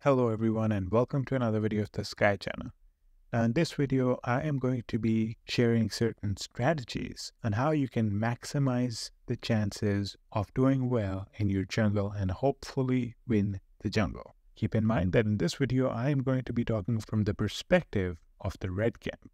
Hello everyone and welcome to another video of the Sky channel. Now in this video, I am going to be sharing certain strategies on how you can maximize the chances of doing well in your jungle and hopefully win the jungle. Keep in mind that in this video, I am going to be talking from the perspective of the red camp.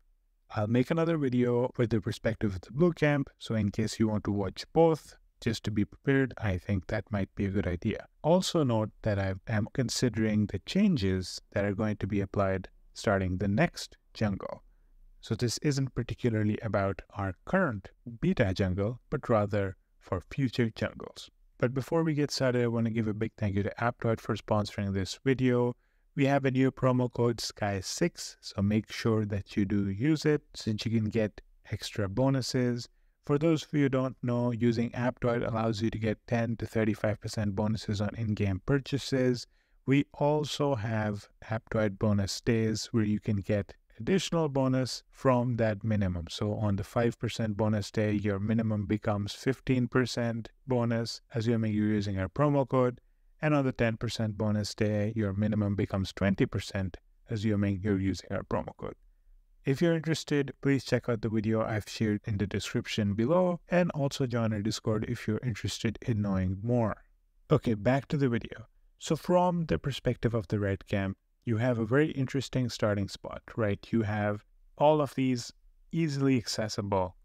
I'll make another video with the perspective of the blue camp, so in case you want to watch both, just to be prepared, I think that might be a good idea. Also note that I am considering the changes that are going to be applied starting the next jungle. So this isn't particularly about our current beta jungle, but rather for future jungles. But before we get started, I want to give a big thank you to Aptoide for sponsoring this video. We have a new promo code SKY6, so make sure that you do use it since you can get extra bonuses. For those of you who don't know, using Aptoide allows you to get 10 to 35% bonuses on in-game purchases. We also have Aptoide bonus days where you can get additional bonus from that minimum. So on the 5% bonus day, your minimum becomes 15% bonus, assuming you're using our promo code. And on the 10% bonus day, your minimum becomes 20%, assuming you're using our promo code. If you're interested, please check out the video I've shared in the description below and also join our Discord if you're interested in knowing more. Okay, back to the video. So from the perspective of the red camp, you have a very interesting starting spot, right? You have all of these easily accessible,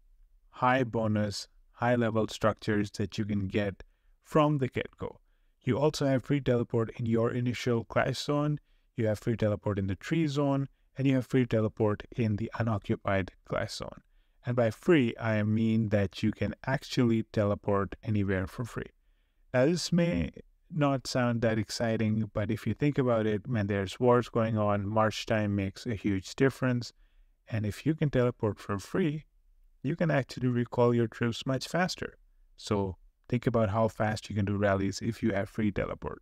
high bonus, high level structures that you can get from the get-go. You also have free teleport in your initial clash zone. You have free teleport in the tree zone. And you have free teleport in the unoccupied clash zone. And by free, I mean that you can actually teleport anywhere for free. Now, this may not sound that exciting, but if you think about it, when there's wars going on, march time makes a huge difference. And if you can teleport for free, you can actually recall your troops much faster. So think about how fast you can do rallies if you have free teleport.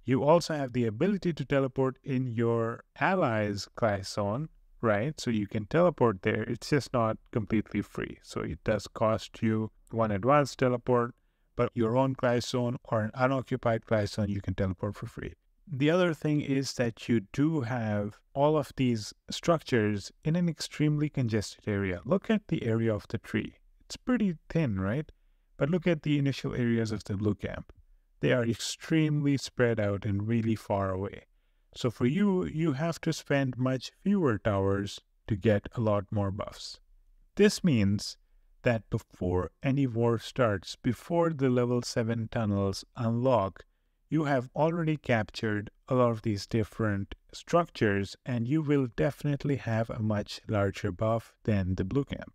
You also have the ability to teleport in your allies' clash zone, right? So you can teleport there. It's just not completely free. So it does cost you one advanced teleport, but your own clash zone or an unoccupied clash zone, you can teleport for free. The other thing is that you do have all of these structures in an extremely congested area. Look at the area of the tree. It's pretty thin, right? But look at the initial areas of the blue camp. They are extremely spread out and really far away. So for you, you have to spend much fewer towers to get a lot more buffs. This means that before any war starts, before the level 7 tunnels unlock, you have already captured a lot of these different structures and you will definitely have a much larger buff than the blue camp.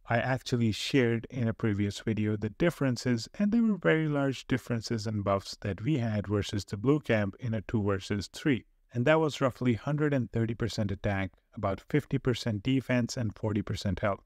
I actually shared in a previous video the differences, and there were very large differences in buffs that we had versus the blue camp in a 2 versus 3. And that was roughly 130% attack, about 50% defense, and 40% health.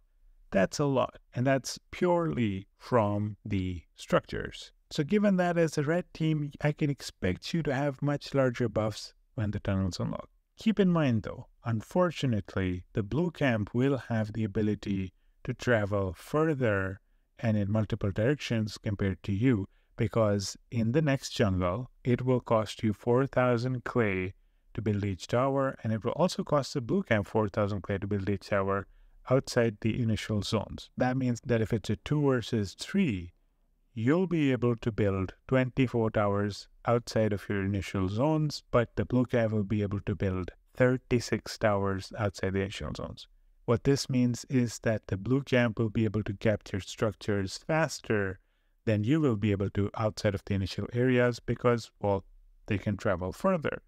That's a lot, and that's purely from the structures. So given that as a red team, I can expect you to have much larger buffs when the tunnels unlock. Keep in mind though, unfortunately, the blue camp will have the ability to travel further and in multiple directions compared to you, because in the next jungle, it will cost you 4,000 clay to build each tower, and it will also cost the blue camp 4,000 clay to build each tower outside the initial zones. That means that if it's a 2 versus 3, you'll be able to build 24 towers outside of your initial zones, but the blue camp will be able to build 36 towers outside the initial zones. What this means is that the blue camp will be able to capture structures faster than you will be able to outside of the initial areas because, well, they can travel further.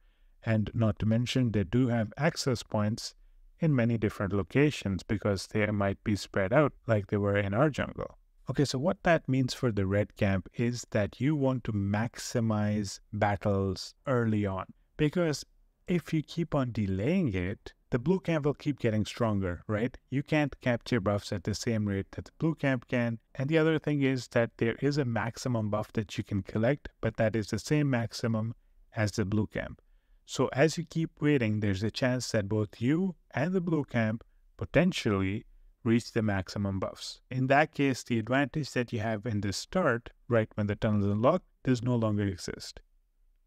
And not to mention, they do have access points in many different locations because they might be spread out like they were in our jungle. Okay, so what that means for the red camp is that you want to maximize battles early on, because if you keep on delaying it, the blue camp will keep getting stronger, right? You can't capture buffs at the same rate that the blue camp can. And the other thing is that there is a maximum buff that you can collect, but that is the same maximum as the blue camp. So as you keep waiting, there's a chance that both you and the blue camp potentially reach the maximum buffs. In that case, the advantage that you have in the start, right when the tunnel is unlocked, does no longer exist.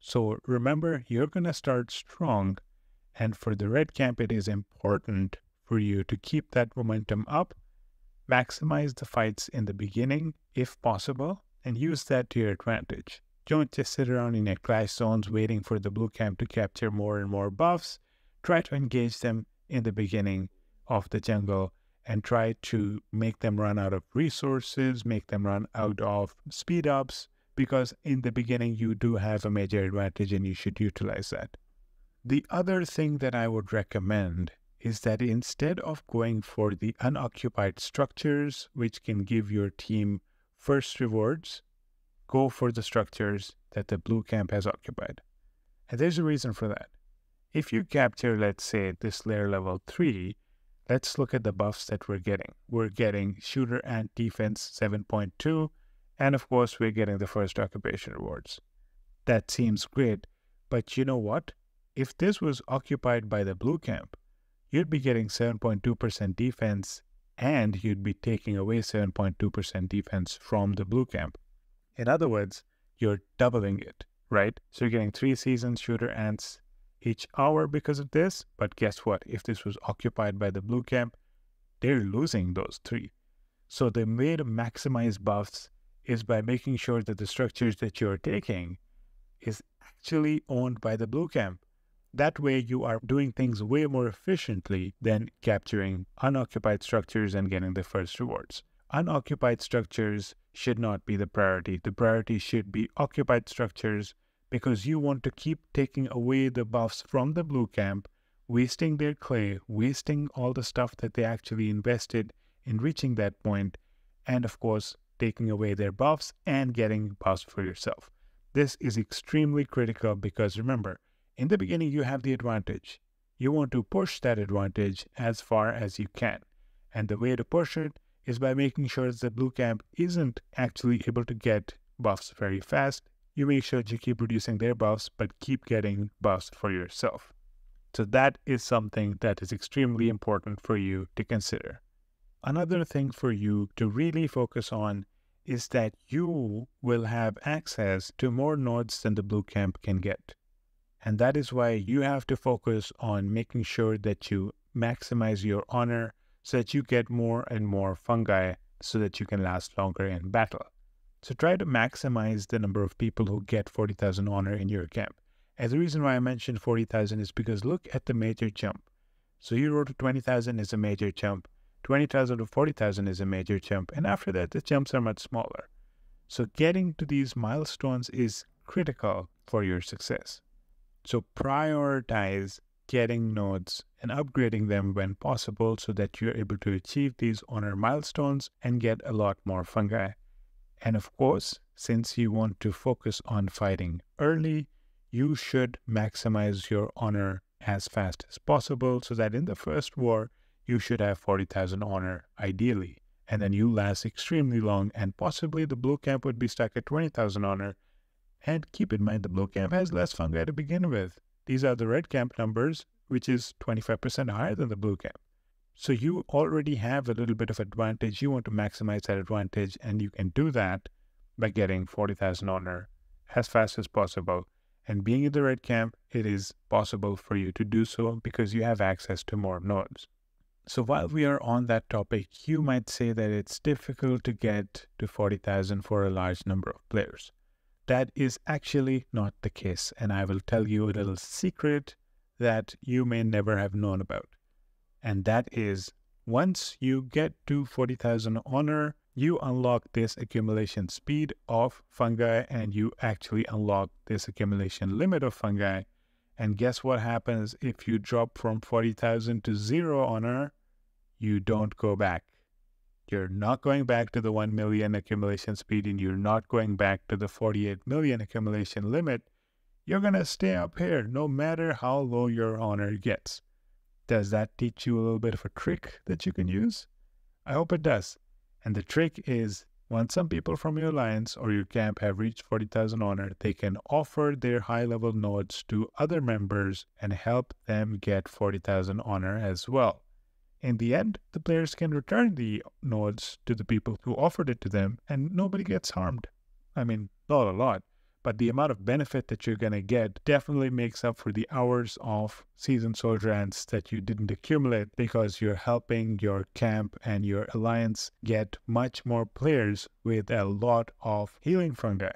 So remember, you're going to start strong. And for the red camp, it is important for you to keep that momentum up, maximize the fights in the beginning if possible, and use that to your advantage. Don't just sit around in your clash zones waiting for the blue camp to capture more and more buffs. Try to engage them in the beginning of the jungle and try to make them run out of resources, make them run out of speed ups, because in the beginning you do have a major advantage and you should utilize that. The other thing that I would recommend is that instead of going for the unoccupied structures, which can give your team first rewards, go for the structures that the blue camp has occupied. And there's a reason for that. If you capture, let's say, this layer level 3, let's look at the buffs that we're getting. We're getting shooter and defense 7.2, and of course, we're getting the first occupation rewards. That seems great, but you know what? If this was occupied by the blue camp, you'd be getting 7.2% defense, and you'd be taking away 7.2% defense from the blue camp. In other words, you're doubling it, right? So you're getting 3 seasoned shooter ants each hour because of this, but guess what? If this was occupied by the blue camp, they're losing those 3. So the way to maximize buffs is by making sure that the structures that you're taking is actually owned by the blue camp. That way you are doing things way more efficiently than capturing unoccupied structures and getting the first rewards. Unoccupied structures should not be the priority. The priority should be occupied structures, because you want to keep taking away the buffs from the blue camp, wasting their clay, wasting all the stuff that they actually invested in reaching that point, and of course, taking away their buffs and getting buffs for yourself. This is extremely critical because remember, in the beginning, you have the advantage. You want to push that advantage as far as you can. And the way to push it is by making sure that the blue camp isn't actually able to get buffs very fast. You make sure that you keep reducing their buffs, but keep getting buffs for yourself. So that is something that is extremely important for you to consider. Another thing for you to really focus on is that you will have access to more nodes than the blue camp can get. And that is why you have to focus on making sure that you maximize your honor so that you get more and more fungi so that you can last longer in battle. So try to maximize the number of people who get 40,000 honor in your camp. And the reason why I mentioned 40,000 is because look at the major jump. 0 to 20,000 is a major jump. 20,000 to 40,000 is a major jump. And after that, the jumps are much smaller. So getting to these milestones is critical for your success. So prioritize getting nodes and upgrading them when possible so that you're able to achieve these honor milestones and get a lot more fungi. And of course, since you want to focus on fighting early, you should maximize your honor as fast as possible so that in the first war, you should have 40,000 honor ideally. And then you last extremely long, and possibly the blue camp would be stuck at 20,000 honor. And keep in mind, the blue camp has less fungi to begin with. These are the red camp numbers, which is 25% higher than the blue camp. So you already have a little bit of advantage. You want to maximize that advantage, and you can do that by getting 40,000 honor as fast as possible. And being in the red camp, it is possible for you to do so because you have access to more nodes. So while we are on that topic, you might say that it's difficult to get to 40,000 for a large number of players. That is actually not the case, and I will tell you a little secret that you may never have known about. And that is, once you get to 40,000 honor, you unlock this accumulation speed of fungi, and you actually unlock this accumulation limit of fungi. And guess what happens if you drop from 40,000 to 0 honor? You don't go back. You're not going back to the 1 million accumulation speed, and you're not going back to the 48 million accumulation limit. You're going to stay up here no matter how low your honor gets. Does that teach you a little bit of a trick that you can use? I hope it does. And the trick is, once some people from your alliance or your camp have reached 40,000 honor, they can offer their high-level nodes to other members and help them get 40,000 honor as well. In the end, the players can return the nodes to the people who offered it to them, and nobody gets harmed. I mean, not a lot, but the amount of benefit that you're going to get definitely makes up for the hours of seasoned soldier ants that you didn't accumulate, because you're helping your camp and your alliance get much more players with a lot of healing fungi.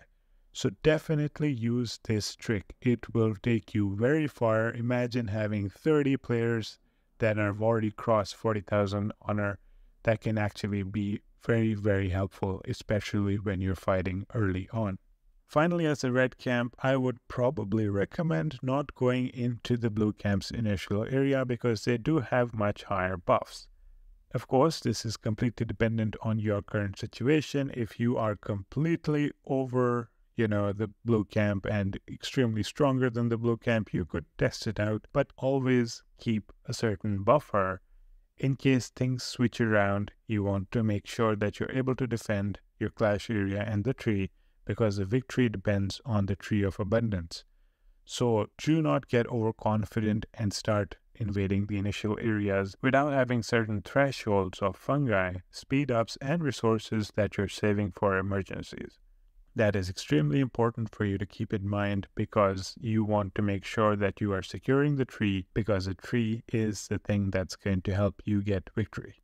So definitely use this trick. It will take you very far. Imagine having 30 players that have already crossed 40,000 honor. That can actually be very, very helpful, especially when you're fighting early on. Finally, as a red camp, I would probably recommend not going into the blue camp's initial area because they do have much higher buffs. Of course, this is completely dependent on your current situation. If you are completely over the blue camp and extremely stronger than the blue camp, you could test it out, but always keep a certain buffer. In case things switch around, you want to make sure that you're able to defend your clash area and the tree, because the victory depends on the tree of abundance. So do not get overconfident and start invading the initial areas without having certain thresholds of fungi, speed ups, and resources that you're saving for emergencies. That is extremely important for you to keep in mind, because you want to make sure that you are securing the tree, because the tree is the thing that's going to help you get victory.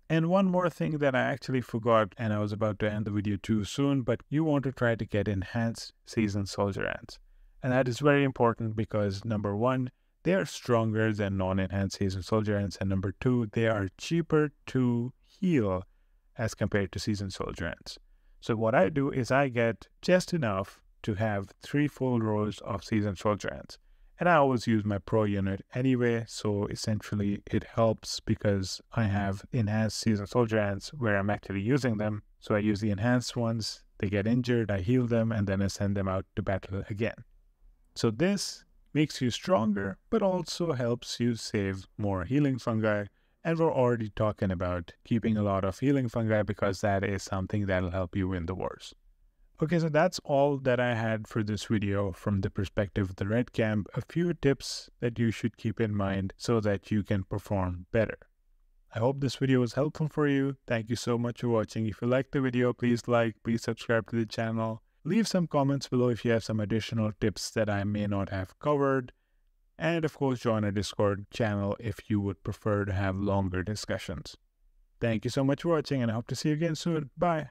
And one more thing that I actually forgot, and I was about to end the video too soon, but you want to try to get enhanced seasoned soldier ants. And that is very important because number one, they are stronger than non-enhanced seasoned soldier ants, and number two, they are cheaper to heal as compared to seasoned soldier ants. So what I do is I get just enough to have 3 full rows of seasoned soldier ants. And I always use my pro unit anyway, so essentially it helps because I have enhanced seasoned soldier ants where I'm actually using them. So I use the enhanced ones, they get injured, I heal them, and then I send them out to battle again. So this makes you stronger, but also helps you save more healing fungi. And we're already talking about keeping a lot of healing fungi because that is something that'll help you win the wars. Okay, so that's all that I had for this video from the perspective of the red camp. A few tips that you should keep in mind so that you can perform better. I hope this video was helpful for you. Thank you so much for watching. If you liked the video, please like, please subscribe to the channel. Leave some comments below if you have some additional tips that I may not have covered. And of course, join our Discord channel if you would prefer to have longer discussions. Thank you so much for watching, and I hope to see you again soon. Bye.